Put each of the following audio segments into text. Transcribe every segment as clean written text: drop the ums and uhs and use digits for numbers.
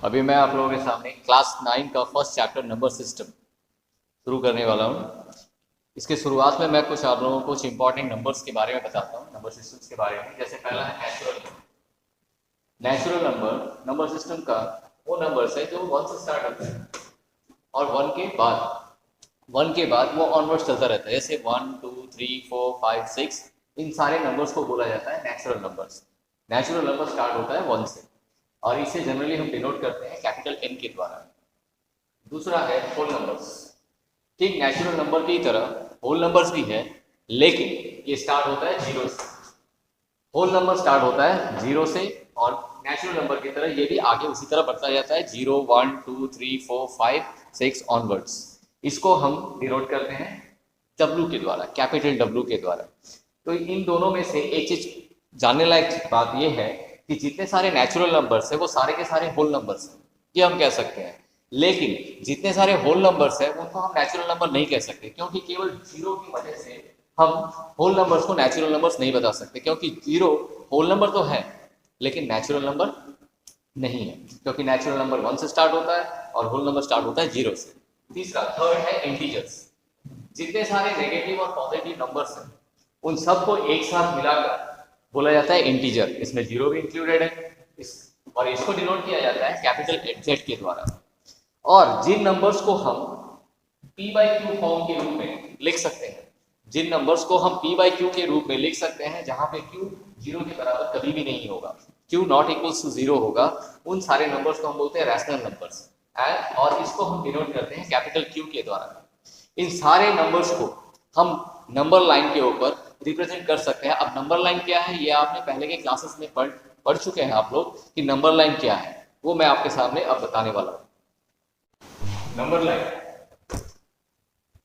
अभी मैं आप लोगों के सामने क्लास 9 का फर्स्ट चैप्टर नंबर सिस्टम शुरू करने वाला हूँ। इसके शुरुआत में मैं कुछ आप लोगों को कुछ इंपॉर्टेंट नंबर्स के बारे में बताता हूँ, नंबर सिस्टम्स के बारे में। जैसे पहला है नेचुरल नंबर। नंबर सिस्टम का वो नंबर्स है जो 1 से स्टार्ट होता है और 1 के बाद वो ऑनवर्ड्स चलता रहता है। जैसे 1 2 3 4 5 6 इन सारे नंबर्स को बोला जाता है natural numbers. Natural number start होता है 1 से और इसे जनरली हम डिनोट करते हैं कैपिटल N के द्वारा। दूसरा है होल नंबर्स। ठीक नेचुरल नंबर की तरह होल नंबर्स भी है, लेकिन ये स्टार्ट होता है जीरो से। होल नंबर स्टार्ट होता है जीरो से और नेचुरल नंबर की तरह ये भी आगे उसी तरह बढ़ता जाता है, 0 1 2 3 4 5 6 ऑनवर्ड्स। इसको हम डिनोट करते हैं W के द्वारा, कैपिटल W के द्वारा। तो इन दोनों में से एक चीज जानने लायक बात यह है कि जितने सारे नेचुरल नंबर्स है वो सारे के सारे होल नंबर्स हैं, ये हम कह सकते हैं। लेकिन जितने सारे होल नंबर्स है उनको हम नेचुरल नंबर नहीं कह सकते, क्योंकि केवल जीरो की वजह से हम होल नंबर्स को नेचुरल नंबर्स नहीं बता सकते। क्योंकि जीरो होल नंबर तो है लेकिन नेचुरल नंबर नहीं है, क्योंकि नेचुरल नंबर 1 से स्टार्ट होता है और होल नंबर स्टार्ट होता है 0 से। तीसरा थर्ड है इंटीजर्स। जितने सारे नेगेटिव और पॉजिटिव नंबर्स हैं उन सबको एक साथ मिलाकर बोला जाता है इंटीजर। इसमें जीरो भी इंक्लूडेड है और इसको डिनोट किया जाता है कैपिटल Z के द्वारा। और जिन नंबर्स को हम P/Q फॉर्म के रूप में लिख सकते हैं, जिन नंबर्स को हम P/Q के रूप में लिख सकते हैं जहां पे Q जीरो के बराबर कभी भी नहीं होगा, Q not equals to zero होगा, उन सारे नंबर्स को हम बोलते हैं रैशनल नंबर्स। और इसको हम डिनोट करते हैं कैपिटल Q के द्वारा। इन सारे नंबर्स को हम नंबर लाइन के ऊपर रिप्रेजेंट कर सकते हैं। अब नंबर लाइन क्या है ये आपने पहले के क्लासेस में पढ़ चुके हैं आप लोग कि नंबर लाइन क्या है, वो मैं आपके सामने अब बताने वाला हूँ। नंबर लाइन,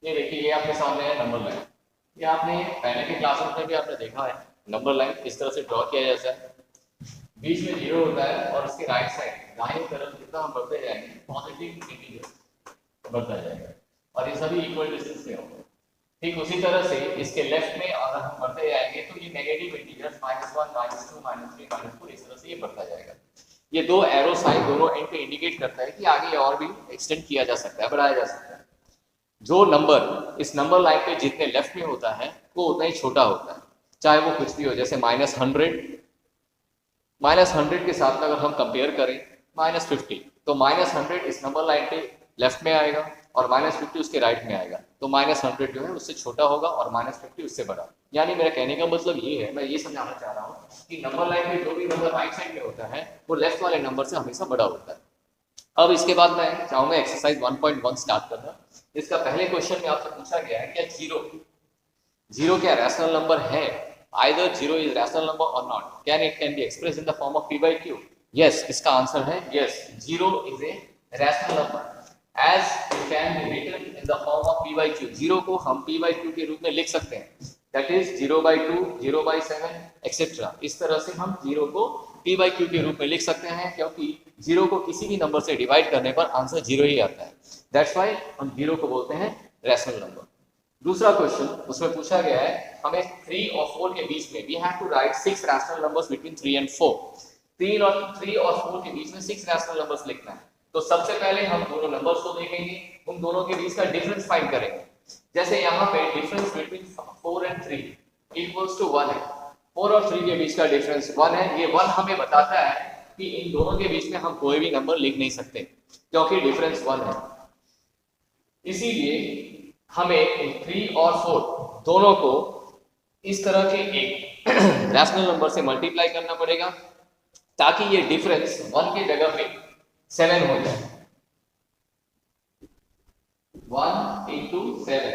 ये देखिए, ये आपके सामने है नंबर लाइन। ये आपने पहले के क्लासेस में भी आपने देखा है नंबर लाइन किस तरह से ड्रॉ किया जाता है। बीच में जीरो होता है और उसके राइट साइड दाहिनी तरफ जितना हम बढ़ते जाएंगे पॉजिटिव इंटीजर बढ़ता जाएगा और ये सभी इक्वल डिस्टेंस में होंगे। ठीक उसी तरह से इसके लेफ्ट में अगर हम बढ़ते जाएंगे तो ये नेगेटिव इंटीजर्स -1 -2 -3 -4 इस तरह से ये बढ़ता जाएगा। ये दो एरो साइन दोनों एंड पे इंडिकेट करता है कि आगे और भी एक्सटेंड किया जा सकता है, बढ़ाया जा सकता है। जो नंबर इस नंबर लाइन पे जितने लेफ्ट में होता है वो उतना ही छोटा होता है, चाहे वो कुछ भी हो। जैसे -100 के साथ अगर हम कंपेयर करें -50, तो -100 इस नंबर लाइन पे लेफ्ट में आएगा और -50 उसके राइट में आएगा, तो -100 जो है उससे छोटा होगा और -50 उससे बड़ा। यानी मेरा कहने का मतलब ये है, मैं ये समझाना चाह रहा हूँ कि नंबर लाइन में जो भी नंबर राइट साइड में होता है वो लेफ्ट वाले नंबर से हमेशा बड़ा होता है। अब इसके बाद मैं चाहूंगा एक्सरसाइज 1.1 स्टार्ट करना। इसका पहले क्वेश्चन में आपसे पूछा गया है क्या जीरो क्या रैशनल नंबर है? Either 0 is rational number or not. It can be expressed in the form of P/Q? Yes, इसका आंसर है yes. 0 is a rational number as it can be written in the form of P/Q. 0 को हम P/Q के रूप में लिख सकते हैं, that is 0/2, 0/7 etc. इस तरह से हम 0 को P/Q के रूप में लिख सकते हैं, क्योंकि 0 को किसी भी नंबर से डिवाइड करने पर आंसर 0 ही आता है। That's why हम 0 को बोलते हैं रैशनल नंबर। दूसरा क्वेश्चन उसमें पूछा गया है हमें 3 और 4 के बीच में we have to write 6 rational numbers between 3 and 4। 3 और 4 के बीच में 6 रैशनल नंबर्स लिखना है। तो सबसे पहले हम दोनों नंबर्स को देखेंगे, उन दोनों के बीच का डिफरेंस फाइंड करेंगे। जैसे यहाँ पे difference between 4 and 3 equals to 1 है। 4 और 3 के बीच का डिफरेंस 1 है। ये 1 हमें बताता है कि इन दोनों के बीच में हम कोई भी नंबर लिख नहीं सकते, क्योंकि डिफरेंस 1 है। इसीलिए हमें 3 और 4 दोनों को इस तरह के एक रैशनल नंबर से मल्टीप्लाई करना पड़ेगा ताकि ये डिफरेंस 1 की जगह पे 7 हो जाए। 1 into 7।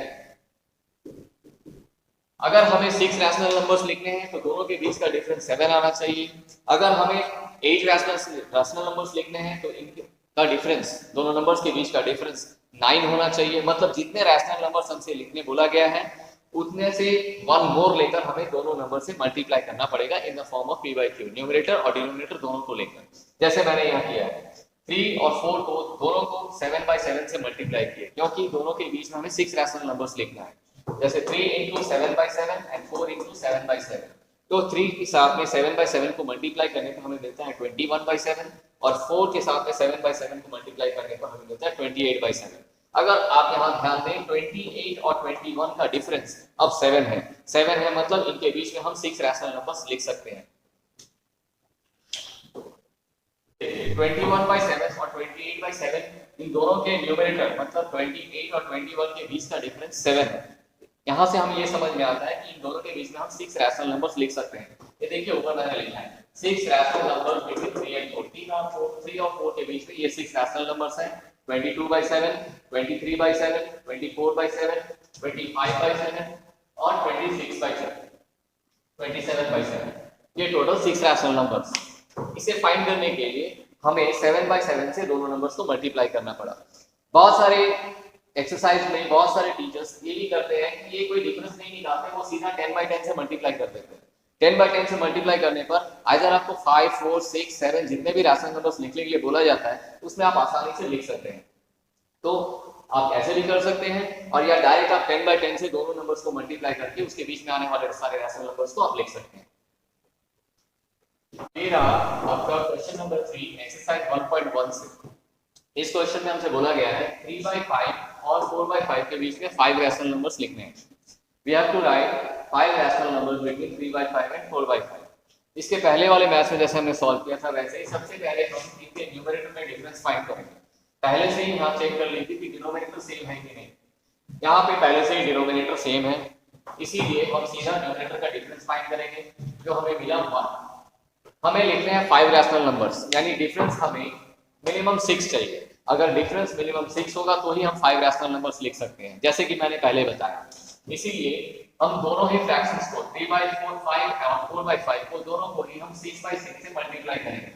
अगर हमें 6 रैशनल नंबर्स लिखने हैं तो दोनों के बीच का डिफरेंस 7 आना चाहिए। अगर हमें 8 रैशनल नंबर्स लिखने हैं तो इनका डिफरेंस, दोनों नंबर्स के बीच का डिफरेंस 9 होना चाहिए। मतलब जितने रैशनल नंबर्स हमसे लिखने बोला गया है उतने से 1 मोर लेकर हमें दोनों नंबर से मल्टीप्लाई करना पड़ेगा in the form of P/Q, numerator और डिनोमिनेटर दोनों को लेकर। जैसे मैंने यहाँ किया है 3 और 4 को दोनों को 7/7 से मल्टीप्लाई किया, क्योंकि दोनों के बीच में हमें 6 रैशनल नंबर्स लिखना है। जैसे 3 into 7/7 एंड 4 into 7/7। तो 3 के साथ में 7/7 को मल्टीप्लाई करने पर हमें मिलता है 21/7 और 4 के साथ में 7/7 को मल्टीप्लाई करने पर हमें मिलता है 28/7। अगर आप यहाँ ध्यान दें 28 और 21 का डिफरेंस अब 7 है। 7 है मतलब इनके बीच में हम 6 रैशनल नंबर्स लिख सकते हैं। 21/7 और 28/7 इन दोनों के न्यूमरेटर मतलब 28 और 21 के बीच का डिफरेंस 7 है। यहाँ से हम ये समझ में आता है कि इन दोनों के बीच में हम 6 रैशनल नंबर्स लिख सकते हैं। ये देखिए ऊपर मैंने लिखा है 6 रैशनल नंबर्स बिटवीन 3 and 4। 3 और 4 के बीच में ये 6 रैशनल नंबर्स हैं। 22/7, 23/7, 24/7, 25/7 और 26/7, 27/7। ये टोटल 6 रैशनल नंबर्स। इसे फाइंड करने के लिए हमें 7/7 से दोनों नंबर्स को मल्टीप्लाई करना पड़ा। बहुत सारे एक्सरसाइज में बहुत सारे टीचर्स ये भी करते हैं कि ये कोई डिफरेंस नहीं निकालते, वो सीधा 10/10 से मल्टीप्लाई कर देते हैं। 10/10 से मल्टीप्लाई करने पर अगर आपको 5, 4, 6, 7 जितने भी रैशनल नंबर्स लिखने के लिए बोला जाता है उसमें आप आसानी से लिख सकते हैं। तो आप ऐसे भी कर सकते हैं और या डायरेक्ट आप 10/10 से दोनों नंबर्स को मल्टीप्लाई करके उसके बीच में आने वाले सारे रैशनल नंबर्स को आप लिख सकते हैं। ये रहा आपका क्वेश्चन नंबर 3 एक्सरसाइज 1.1 से। इस क्वेश्चन में हमसे बोला गया है 3/5 और 4/5 के बीच में 5 रैशनल नंबर्स लिखने हैं। We have to write 5 rational numbers between 3/5 and 4/5। इसके पहले वाले मैथ्स में जैसे हमने सॉल्व किया था वैसे ही सबसे पहले हम इनके न्यूमरेटर में डिफरेंस फाइंड करेंगे। पहले से ही यहाँ चेक कर लीजिए कि डिनोमिनेटर सेम है कि नहीं। यहाँ पे पहले से ही डिनोमिनेटर सेम है, इसीलिए हम सीधा न्यूमरेटर का डिफरेंस फाइंड करेंगे जो हमें मिला 1। हमें लिखने हैं 5 रैशनल नंबर्स, यानी डिफरेंस हमें मिनिमम 6 चाहिए। अगर डिफरेंस मिनिमम 6 होगा तो ही हम 5 रैशनल नंबर्स लिख सकते हैं, जैसे कि मैंने पहले बताया। इसीलिए हम दोनों ही फ्रैक्शंस को 3/4/5 और 4/5 को दोनों को ही हम 6/6 से मल्टीप्लाई करेंगे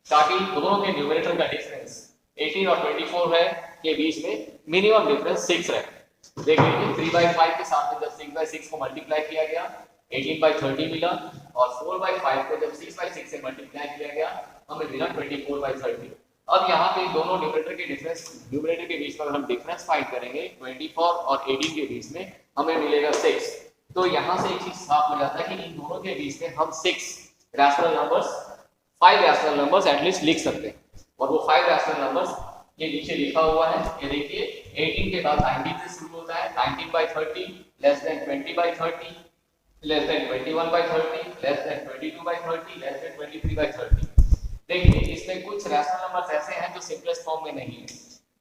ताकि दोनों के न्यूमरेटर का डिफरेंस 18 और 24 है के बीच में मिनिमम डिफरेंस 6 रहे। देख लीजिए 3/5 के साथ में जब 6/6 को मल्टीप्लाई किया गया 18/30 मिला और 4/5 को जब 6/6 से मल्टीप्लाई किया गया हमें मिला 24/30। अब यहाँ पे दोनों न्यूमरेटर के बीच में हम डिफरेंस फाइंड करेंगे 24 और 18 के बीच में हमें मिलेगा 6। तो यहाँ से एक चीज साफ हो जाता है कि इन दोनों के बीच में हम 5 रैशनल नंबर्स एटलीस्ट लिख सकते हैं। और वो 5 रैशनल नंबर्स ये नीचे लिखा हुआ है, ये देखिए 18 के बाद 19 से शुरू होता है। 19/30 less than 20/30 less than 21/30 less than 22/30 less than 23/30। देखिए इसमें कुछ रैशनल नंबर्स ऐसे हैं जो सिंपलेस्ट फॉर्म में नहीं है।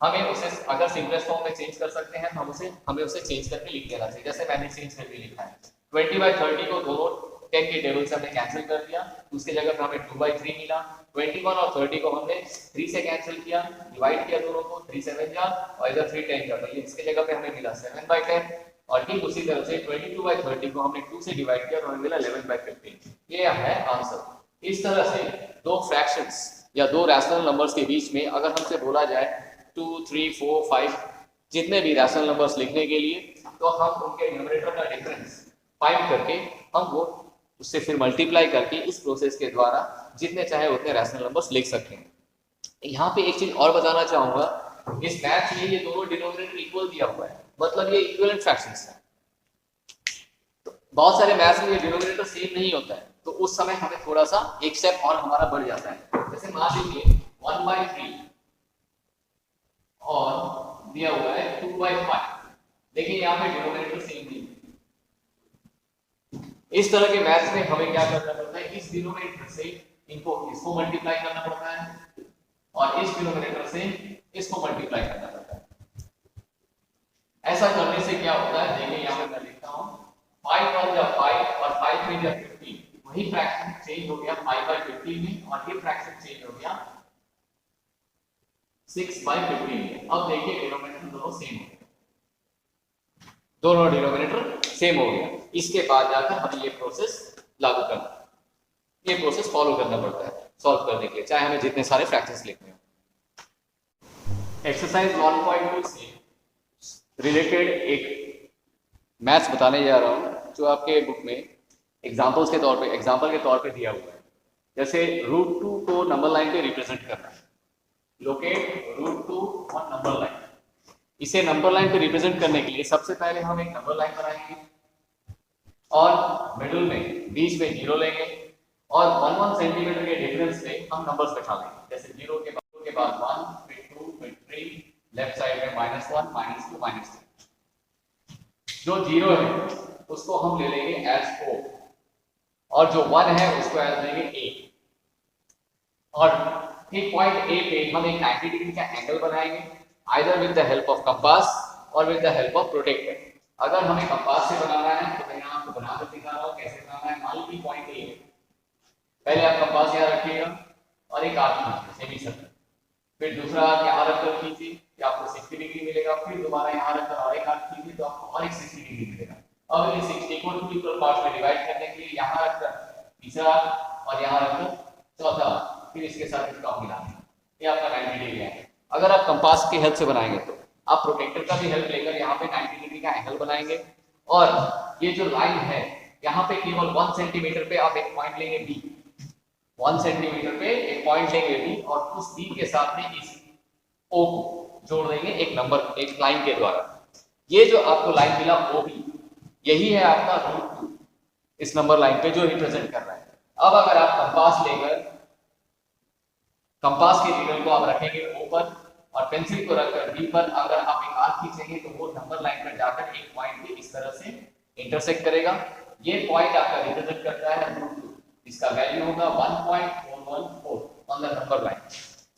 हमें उसे अगर सिंपलेस्ट फॉर्म में चेंज कर सकते हैं तो हमें उसे चेंज करके लिख देना चाहिए, जैसे मैंने चेंज करके लिखा है। 20/30 को दोनों 10 के टेबल से हमने कैंसिल कर दिया, उसके जगह पे हमें 2/3 मिला। 21 और 30 को हमने 3 से कैंसिल किया, डिवाइड किया दोनों को, 3 7 जा और इधर 3 10 जा, तो इसके जगह पे हमें मिला 7/10। और ठीक उसी तरह से 22/30 को हमने 2 से डिवाइड किया और हमें मिला 11/15। ये है आंसर। इस तरह से दो फ्रैक्शंस या दो रैशनल नंबर्स के बीच में अगर हमसे बोला जाए 2, 3, 4, 5 जितने भी रैशनल नंबर्स लिखने के लिए, तो हम उनके न्यूमरेटर का डिफरेंस फाइंड करके हम वो उससे फिर मल्टीप्लाई करके इस प्रोसेस के द्वारा जितने चाहे उतने रैशनल नंबर्स लिख सकते हैं। यहाँ पे एक चीज और बताना चाहूंगा, इस मैथ में ये दोनों डिनोमिनेटर इक्वल दिया हुआ है, मतलब ये इक्विवेलेंट फ्रैक्शंस है। तो बहुत सारे मैथ्स में ये डिनोमिनेटर सेम नहीं होता है, तो उस समय हमें थोड़ा सा एक स्टेप और हमारा बढ़ जाता है। जैसे मान लीजिए 1/3 और दिया हुआ है 2/5, देखिए यहाँ पे डिनोमिनेटर सेम नहीं है। इस तरह के मैथ्स में हमें क्या करना पड़ता है, इस डिनोमिनेटर से इसको मल्टीप्लाई करना पड़ता है और इस डिनोमिनेटर से इसको मल्टीप्लाई करना पड़ता है। ऐसा करने से क्या होता है, देखिए यहाँ पे मैं लिखता हूँ 5 1 जा 5 और 5 3 जा 15, वही फ्रैक्शन चेंज हो गया 5/15 में और ये फ्रैक्शन चेंज हो गया 6/15 में। अब देखिए डिनोमिनेटर दोनों सेम हो गए, दोनों डिनोमिनेटर सेम हो गया। इसके बाद जाकर हमें ये प्रोसेस लागू करना, ये प्रोसेस फॉलो करना पड़ता है सॉल्व करने के लिए, चाहे हमें जितने सारे फ्रैक्शंस लिखने हो। एक्सरसाइज 1.2 से रिलेटेड एक मैथ्स बताने जा रहा हूँ जो आपके बुक में एग्जाम्पल के तौर पे दिया हुआ है। जैसे √2 को नंबर लाइन पे रिप्रेजेंट करना है, लोकेट √2 ऑन नंबर लाइन। इसे नंबर लाइन पे रिप्रेजेंट करने के लिए सबसे पहले हम एक नंबर लाइन बनाएंगे और मिडिल में बीच में 0 लेंगे और 1 सेंटीमीटर के डिफरेंस पे हम नंबर्स बैठा लेंगे। जैसे 0 के बाद 1, फिर 2, फिर 3, लेफ्ट साइड में -1, -2, -3। जो 0 है उसको हम ले लेंगे एज O और जो 1 है उसको एज लेंगे A। और एक पॉइंट A पे हम एक 90 डिग्री का एंगल बनाएंगे, either with the help of compass और with the help of protractor. अगर हमें कंपास से बनाना है तो मैं यहाँ आपको बनाकर दिखा रहा हूँ कैसे बनाना है। मान लीजिए पॉइंट A है, पहले आप कंपास यहाँ रखिएगा और एक आर्क खींचिए सेमी सर्कल, फिर दूसरा आर्क यहाँ रखकर खींचिए कि आपको 60 डिग्री मिलेगा, फिर दोबारा यहाँ रखकर और एक आर्क खींचिए तो आपको और एक 60 डिग्री मिलेगा। अब इन 60 को 2 इक्वल पार्ट्स में डिवाइड करने के लिए यहाँ रखकर तीसरा आर्क और यहाँ रखकर चौथा आर्क, फिर इसके साथ इसका मिला दें, ये आपका 90 डिग्री है। अगर आप कंपास की हेल्प से बनाएंगे तो आप प्रोटेक्टर का भी हेल्प लेकर यहाँ पे 90 डिग्री का एंगल बनाएंगे। और ये जो लाइन है यहाँ पे केवल 1 सेंटीमीटर पे आप एक पॉइंट लेंगे B, 1 सेंटीमीटर पे एक पॉइंट लेंगे B और उस B के साथ में इस O को जोड़ देंगे एक नंबर, एक लाइन के द्वारा। ये जो आपको लाइन मिला OB, यही है आपका √2 इस नंबर लाइन पे जो रिप्रेजेंट कर रहा है। अब अगर आप कंपास लेकर कंपास के नीडल को आप रखेंगे O पर और पेंसिल को रखकर B पर, अगर आप एक आर्क खींचेंगे तो वो नंबर लाइन पर जाकर एक पॉइंट पे इस तरह से इंटरसेक्ट करेगा। ये पॉइंट आपका रिप्रेजेंट करता है √2, इसका वैल्यू होगा 1.414 on the number line.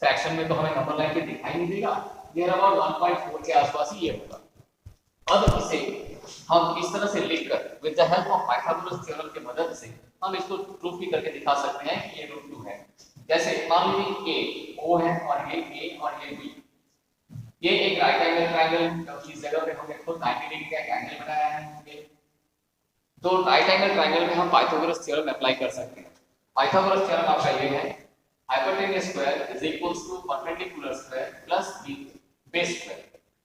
Fraction में तो हमें नंबर लाइन पे दिखाई नहीं देगा, नियर अबाउट 1.4 के आसपास ही ये होगा। अब इसे हम इस तरह से लिखकर with the help of Pythagoras theorem की मदद से हम इसको प्रूफ भी करके दिखा सकते हैं कि ये √2 है। जैसे मान लीजिए A O है और ये A और ये B, ये एक राइट एंगल ट्रायंगल है, तो इस जगह पे हमने खुद 90 डिग्री का एंगल बनाया है। तो राइट एंगल ट्रायंगल में हम पाइथागोरस थ्योरम अप्लाई कर सकते हैं। पाइथागोरस थ्योरम आपका ये है, hypotenuse square is equals to perpendicular square plus base square.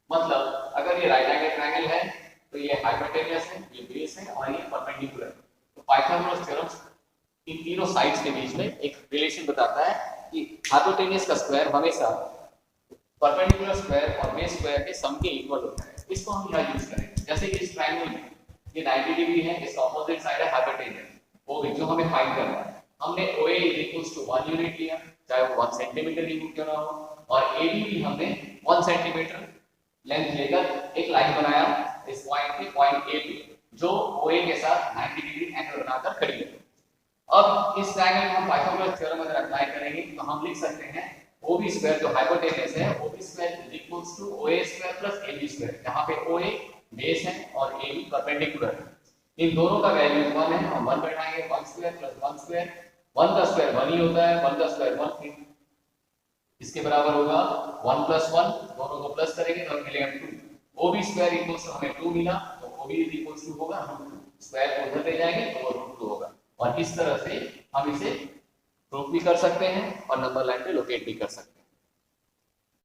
मतलब अगर ये राइट एंगल ट्रायंगल है तो ये हाइपोटेन्यूज है, ये बेस है और ये परपेंडिकुलर। तो पाइथागोरस थ्योरम इन तीनों साइड्स के बीच में एक रिलेशन बताता है कि हाइपोटेन्यूज का स्क्वायर हमेशा परपेंडिकुलर स्क्वायर और बेस स्क्वायर के सम के इक्वल होता है। इसको हम यहाँ यूज करेंगे। जैसे कि इस ट्रायंगल में ये 90 डिग्री है, इसका ऑपोजिट साइड है हाइपोटेन्यूज, वो भी जो हमें फाइंड करना है। हमने OA इक्वल्स टू 1 यूनिट लिया, चाहे वो 1 सेंटीमीटर ही क्यों ना हो, और AB भी हमने 1 सेंटीमीटर लेंथ लेकर एक लाइन बनाया इस पॉइंट पे, पॉइंट A पे, जो OA के साथ 90 डिग्री एंगल बनाकर खड़ी है। अब इस ट्रायंगल में हम पाइथागोरस थ्योरम अगर अप्लाई करेंगे तो हम लिख सकते हैं OB स्क्वायर जो हाइपोटेन्यूज है, OB square is equals to OA square plus AB square, जहां पे OA बेस है और AB परपेंडिकुलर है। इन दोनों का वैल्यू 1 है, हम 1 बैठाएंगे, 1 स्क्वायर प्लस 1 स्क्वायर, 1 का स्क्वायर 1 ही होता है, 1 का स्क्वायर 1, इसके बराबर होगा 1 प्लस 1, दोनों को प्लस करेंगे तो मिलेगा 2। OB स्क्वायर इक्वल्स टू हमें 2 मिला, तो OB इज इक्वल्स टू होगा √2, स्क्वायर को उधर ले जाएंगे तो वो √2 होगा। और इस तरह से हम इसे प्रूफ भी कर सकते हैं और नंबर लाइन पे लोकेट भी कर सकते हैं।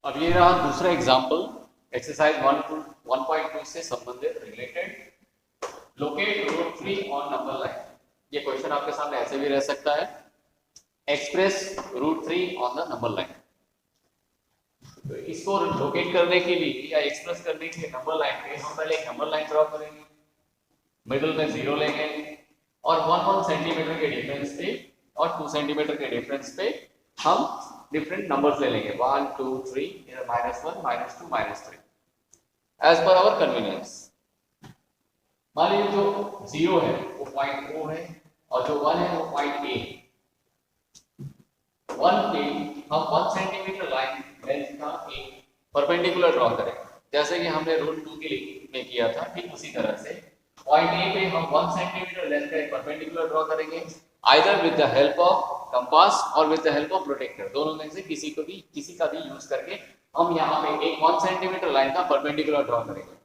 अब ये रहा दूसरा एग्जांपल, एक्सरसाइज 1.2 से संबंधित related, locate √3 on number line. ये क्वेश्चन आपके सामने ऐसे भी रह सकता है, express √3 on the number line. तो इसको लोकेट करने के लिए या एक्सप्रेस करने के लिए नंबर लाइन पे हम पहले एक नंबर लाइन ड्रॉ करेंगे, मिडिल में 0 लेंगे और 1 सेंटीमीटर के डिफरेंस पे और 2 सेंटीमीटर के डिफरेंस पे हम डिफरेंट नंबर्स ले लेंगे, 1 2 3, इधर -1 -2 -3 एज पर आवर कन्वीनियंस। मान लीजिए जो 0 है वो पॉइंट O है और जो 1 है वो पॉइंट A है। 1 पे हम 1 सेंटीमीटर लाइन लेंथ का एक परपेंडिकुलर ड्रॉ करेंगे, जैसे कि हमने √2 के लिए में किया था, ठीक उसी तरह से पॉइंट A पे हम 1 सेंटीमीटर लेंथ का एक परपेंडिकुलर ड्रॉ करेंगे, either with the help of compass और with the help of protractor, दोनों में से किसी का भी यूज करके हम यहाँ पे एक 1 सेंटीमीटर लाइन का परपेंडिकुलर ड्रॉ करेंगे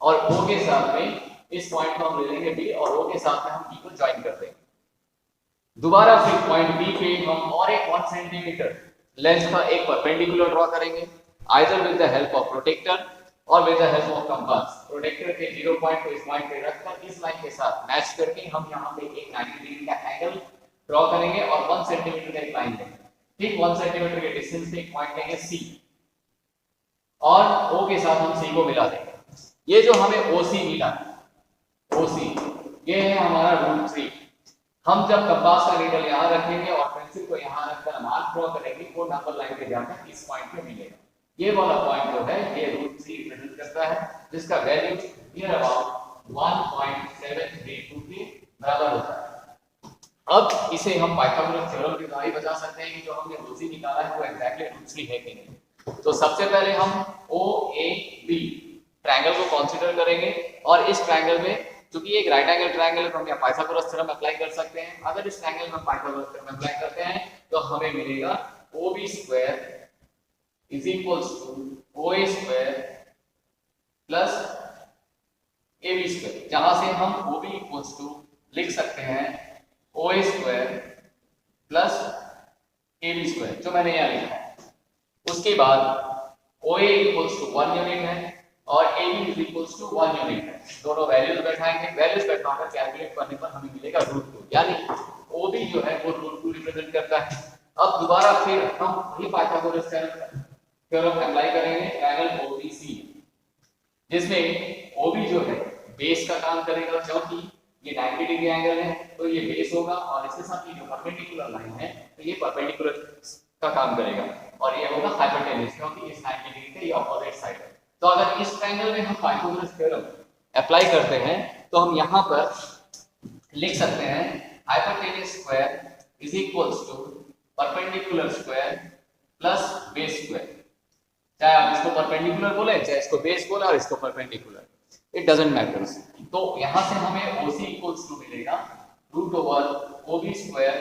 और O के साथ में इस पॉइंट को हम ले लेंगे B और O के साथ में हम B को ज्वाइन कर देंगे। दोबारा फिर पॉइंट B पे हम और एक 1 सेंटीमीटर लेंथ का एक परपेंडिकुलर ड्रॉ करेंगे, either with the help of protractor और with the help of compass. Protractor के 0 पॉइंट को इस पॉइंट पे रखकर इस लाइन के साथ मैच करके हम यहाँ पे एक 90 डिग्री का एंगल ड्रॉ करेंगे और 1 सेंटीमीटर का एक लाइन लेंगे, ठीक 1 सेंटीमीटर के डिस्टेंस पे एक पॉइंट लेंगे C और O के साथ हम C को मिला देंगे। ये जो हमें OC मिला, OC ये है हमारा √3। हम जब कंपास का नीडल यहाँ रखेंगे और पेंसिल को यहाँ रखकर मार्क ड्रॉ करेंगे, वो नंबर लाइन पे जाकर इस पॉइंट पे मिलेगा। ये वाला पॉइंट जो है ये √3 रिप्रेजेंट करता है, जिसका वैल्यू नियर अबाउट 1.732 के बराबर होता है। अब इसे हम पाइथागोरस थ्योरम के द्वारा बता सकते हैं कि जो हमने √3 निकाला है वो एग्जैक्टली √3 है कि नहीं। तो सबसे पहले हम OAB ट्रायंगल को कंसीडर करेंगे, और इस ट्रायंगल में क्योंकि एक राइट एंगल ट्रायंगल है तो हम यहाँ पाइथागोरस थ्योरम अप्लाई कर सकते हैं। अगर इस ट्रायंगल में पाइथागोरस थ्योरम अप्लाई करते हैं तो हमें मिलेगा OB square is equals to OA square plus AB square, जहां से हम OB इक्वल्स टू लिख सकते हैं OA square plus AB square, जो मैंने यहाँ लिखा है। उसके बाद OA इक्वल्स टू 1 यूनिट है और AB is equals to 1 unit है। दोनों वैल्यूज बैठाएंगे, वैल्यूज बैठाकर कैलकुलेट करने पर हमें मिलेगा √2, यानी OB जो है वो √2 रिप्रेजेंट करता है। अब दोबारा फिर हम वही पाइथागोरस थ्योरम अप्लाई करेंगे ट्रायंगल OBC, जिसमें OB जो है बेस का काम करेगा, क्योंकि ये 90 डिग्री एंगल है तो ये बेस होगा, और इसके साथ ये जो परपेंडिकुलर लाइन है तो ये परपेंडिकुलर का काम करेगा, और ये होगा हाइपोटेन्यूज, क्योंकि इस 90 डिग्री के ये ऑपोजिट साइड है। तो अगर इस ट्रायंगल में हम पाइथागोरस थ्योरम अप्लाई करते हैं तो हम यहाँ पर लिख सकते हैं hypotenuse square is equals to perpendicular square plus base square. चाहे आप इसको परपेंडिकुलर बोले, चाहे इसको बेस बोले, और इसको परपेंडिकुलर, इट डजंट मैटर। तो यहाँ से हमें OC इक्वल्स टू मिलेगा √OB square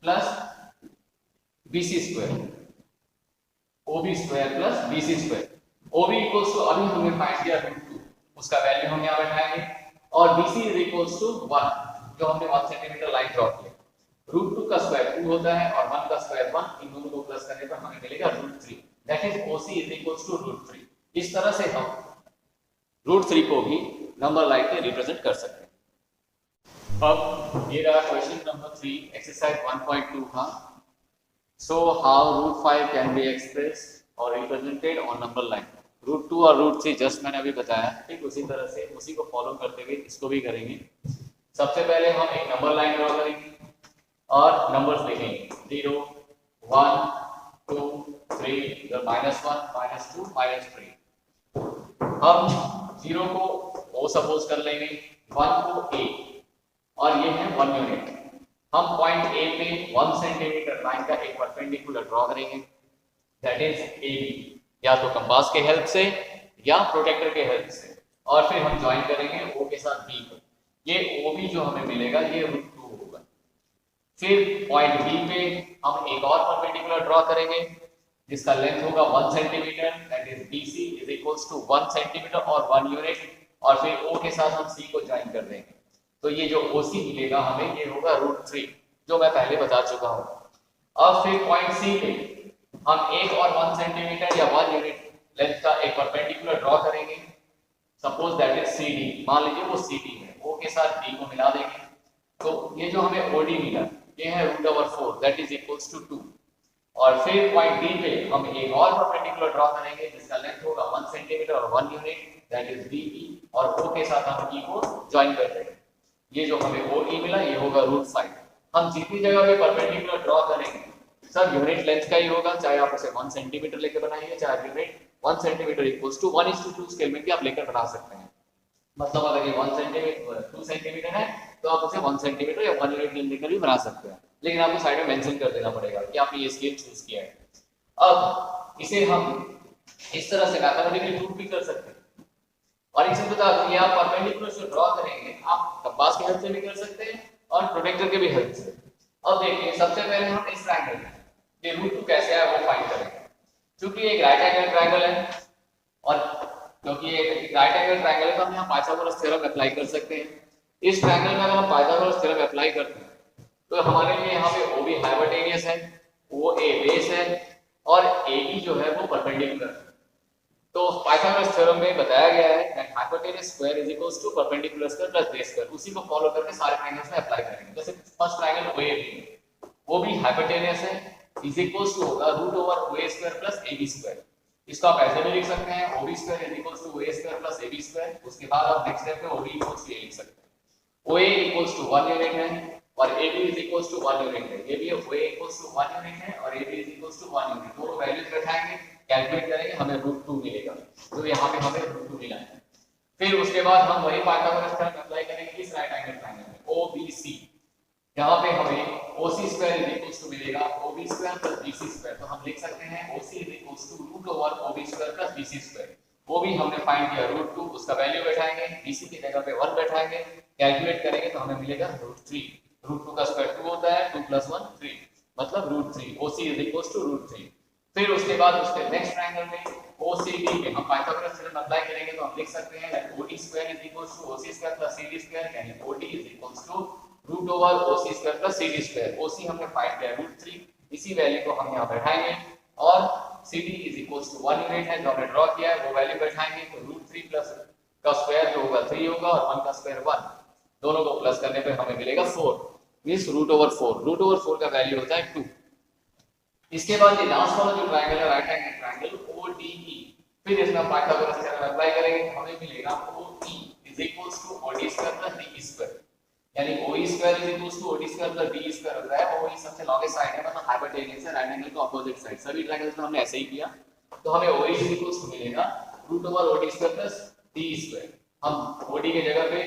plus BC square, OB square plus BC square. OB equals to अभी हमने फाइंड किया √2, उसका वैल्यू हम यहाँ बैठाएंगे, और BC इज इक्वल्स टू 1, जो हमने 1 सेंटीमीटर लाइन ड्रॉ किया। √2 का स्क्वायर 2 होता है और 1 का स्क्वायर 1, इन दोनों को प्लस करने पर हमें मिलेगा √3, that is OC is equals to √3। इस तरह से हम √3 को भी नंबर लाइन पे रिप्रेजेंट कर सकते हैं। अब ये रहा क्वेश्चन नंबर 3 एक्सरसाइज 1.2 का। So how √5 can be expressed और रिप्रेजेंटेड ऑन नंबर लाइन। √2 और √3 जस्ट मैंने अभी बताया, ठीक उसी तरह से उसी को फॉलो करते हुए इसको भी करेंगे। सबसे पहले हम एक नंबर लाइन ड्रॉ करेंगे और नंबर्स लिखेंगे 0 1 2 3, इधर -1 -2 -3। हम 0 को O सपोज कर लेंगे, 1 को A, और ये है 1 यूनिट। हम पॉइंट A पे 1 सेंटीमीटर लाइन का एक परपेंडिकुलर ड्रॉ करेंगे, दैट इज AB, या तो कंपास के हेल्प से या प्रोटेक्टर के हेल्प से, और फिर हम ज्वाइन करेंगे O के साथ B को। ये OB जो हमें मिलेगा ये √2 होगा। फिर पॉइंट B पे हम एक और परपेंडिकुलर ड्रॉ करेंगे जिसका लेंथ होगा 1 centimetre, that is BC is equals to 1 centimetre और 1 यूनिट, और फिर O के साथ हम C को ज्वाइन कर देंगे। तो ये जो OC मिलेगा हमें ये होगा √3, जो मैं पहले बता चुका हूँ। अब फिर पॉइंट C पे हम एक और 1 सेंटीमीटर या 1 यूनिट लेंथ का एक परपेंडिकुलर ड्रॉ करेंगे, सपोज दैट इज CD, मान लीजिए वो CD है, O के साथ D को मिला देंगे। तो ये जो हमें OD मिला ये है √4, दैट इज इक्वल्स टू 2, और फिर पॉइंट D पे हम एक और परपेंडिकुलर ड्रॉ करेंगे जिसका लेंथ होगा 1 सेंटीमीटर और 1 यूनिट, दैट इज DE, और O के साथ हम E को ज्वाइन कर देंगे। ये जो हमें OE मिला ये होगा √5। हम जितनी जगह पे परपेंडिकुलर ड्रॉ करेंगे सब यूनिट लेंथ का ही होगा, चाहे आप उसे 1 सेंटीमीटर लेकर बनाइए, चाहे unit 1 centimetre equals to 1:2 scale में भी आप लेकर बना सकते हैं। मतलब अगर ये 1 सेंटीमीटर 2 सेंटीमीटर है तो आप उसे 1 सेंटीमीटर या 1 यूनिट लेकर भी बना सकते हैं, लेकिन आपको साइड में मेंशन कर देना पड़ेगा कि आपने ये स्केल चूज किया है। अब इसे हम इस तरह से मैथमेटिकली प्रूव भी कर सकते हैं, और इसे बता दूं ये आप परपेंडिकुलर से ड्रॉ करेंगे, आप कंपास की हेल्प से भी कर सकते हैं और प्रोटेक्टर के भी हेल्प से। अब देखिए सबसे पहले हम इस ट्रायंगल में ये √2 कैसे है वो फाइंड करेंगे। क्योंकि ये एक राइट एंगल ट्रायंगल है, और क्योंकि ये एक राइट एंगल ट्रायंगल है तो हम यहाँ पाइथागोरस थ्योरम अप्लाई कर सकते हैं। इस ट्रायंगल में अगर हम पाइथागोरस थ्योरम अप्लाई करते हैं तो हमारे लिए यहाँ पे OB हाइपोटेनियस है, OA बेस है, और AB जो है वो परपेंडिकुलर है। तो पाइथागोरस थ्योरम में बताया गया है that hypotenuse square is equals to perpendicular square plus base square. उसी को फॉलो करके सारे ट्रायंगल्स में अप्लाई करेंगे। जैसे फर्स्ट ट्रायंगल OAB, वो भी हाइपोटेनस है, इज इक्वल्स टू होगा √OA square plus AB square. इसको आप ऐसे भी लिख सकते हैं OB square is equals to OA square plus AB square. उसके बाद आप नेक्स्ट स्टेप पे OB इक्वल्स टू A लिख सकते हैं। OA इक्वल्स टू 1 यूनिट है, और A B is equal to 1 unit है, ये भी ए इक्वल टू 1 यूनिट है और A B is equal to 1 unit, दोनों वैल्यूज बैठाएंगे, कैलकुलेट करेंगे, हमें √2 मिलेगा। तो यहाँ पे हमें √2 मिला है। फिर उसके बाद हम वही पाइथागोरस थ्योरम अप्लाई करेंगे इस राइट एंगल ट्रायंगल में OBC, यहाँ पे हमें OC square is equal to मिलेगा OB square plus BC square. तो हम लिख सकते हैं OC is equal to √OB square plus BC square. OB हमने फाइंड किया √2, उसका वैल्यू बैठाएंगे, BC की जगह पे 1 बैठाएंगे, कैलकुलेट करेंगे तो हमें मिलेगा √3। √2 का स्क्वायर 2 होता है, 2 + 1 3, मतलब √3। OC is equal to √3। फिर उसके बाद उसके नेक्स्ट ट्रायंगल में OCD में हम पाइथागोरस थ्योरम अप्लाई करेंगे तो हम लिख सकते हैं that OD square is equal to OC square plus CD square, यानी OD is equal to √OC square plus CD square. OC हमने फाइंड किया √3, इसी वैल्यू को हम यहाँ बैठाएंगे और CD is equal to 1 unit है जो हमने ड्रॉ किया है, वो वैल्यू बैठाएंगे तो √3 प्लस का स्क्वायर जो होगा 3 होगा और 1 का स्क्वायर 1, दोनों को प्लस करने पे हमें मिलेगा 4, मींस √4। √4 का वैल्यू होता है 2। इसके बाद ये लास्ट वाला जो ट्रायंगल है राइट एंगल ट्रायंगल ODE, फिर इसमें पाइथागोरस थ्योरम अप्लाई करेंगे हमें मिलेगा OE is equal to OD square plus DE square, यानी OE square is equal to OD square plus DE square होता है। OE सबसे लॉन्गेस्ट साइड है, मतलब हाइपोटेनस है, राइट एंगल का ऑपोजिट साइड। सभी ट्रायंगल्स में हमने ऐसे ही किया, तो हमें OE इज इक्वल टू मिलेगा √OD square plus DE square. हम OD की जगह पे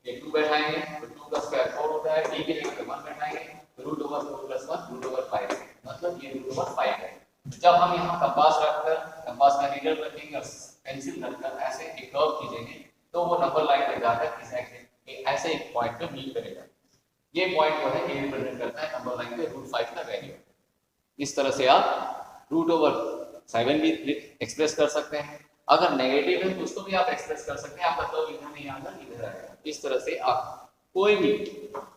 ये 2 बैठाएंगे तो 2 का स्क्वायर 4 होता है, DE की जगह पे 1 बैठाएंगे तो √4 + 1 √5, मतलब ये √5 है। जब हम यहाँ कंपास रखकर, कंपास का रीडर रखेंगे और पेंसिल रखकर ऐसे एक कर्व खींचेंगे तो वो नंबर लाइन पे जाकर एग्जैक्टली ऐसे एक पॉइंट पे मीट करेगा। ये पॉइंट जो है ये रिप्रेजेंट करता है नंबर लाइन पे √5 का वैल्यू। इस तरह से आप √7 भी एक्सप्रेस कर सकते हैं। अगर नेगेटिव है तो उसको भी आप एक्सप्रेस कर सकते हैं, आपका कर्व इधर नहीं आकर इधर आएगा। इस तरह से आप कोई भी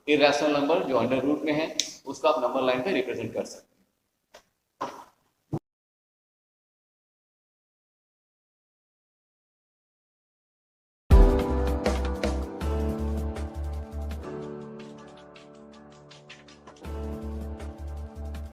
इरेशनल नंबर जो अंडर रूट में है उसको आप नंबर लाइन पे रिप्रेजेंट कर सकते हैं।